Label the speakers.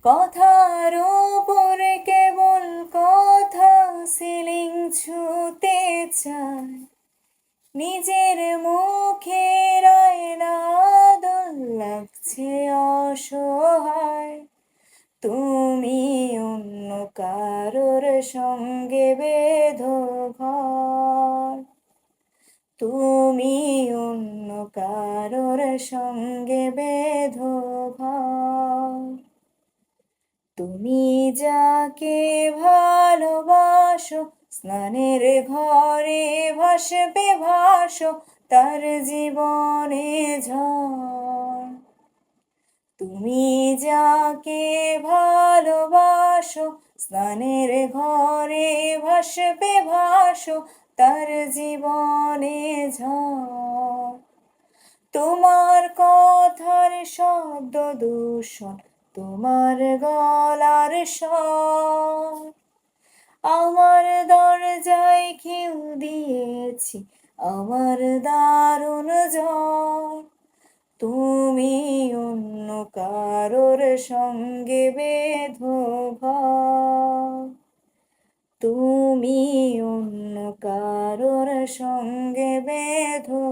Speaker 1: কথার উপরে কেবল কথা, সিলিং ছুঁতে চায়, নিজের মুখের আয়না দোল লাগছে অসহায়। তুমি অন্য কারোর সঙ্গে বেঁধো ঘর, তুমি অন্য কারোর সঙ্গে বেঁধো ঘর। তুমি যাকে ভালোবাসো, স্নানের ঘরে ভাসবে ভাসো, তার জীবনে ঝড়। তুমি যাকে ভালোবাসো, স্নানের ঘরে ভাসবে ভাসো, তার জীবনে ঝড়। তোমার কথার শব্দ দূষণ, তোমার গলার স্বর, আমার দরজায় খিল দিয়েছি, আমার দারুণ জ্বর। তুমি অন্য কারোর সঙ্গে বেঁধো ঘর, তুমি অন্য কারোর সঙ্গে বেঁধো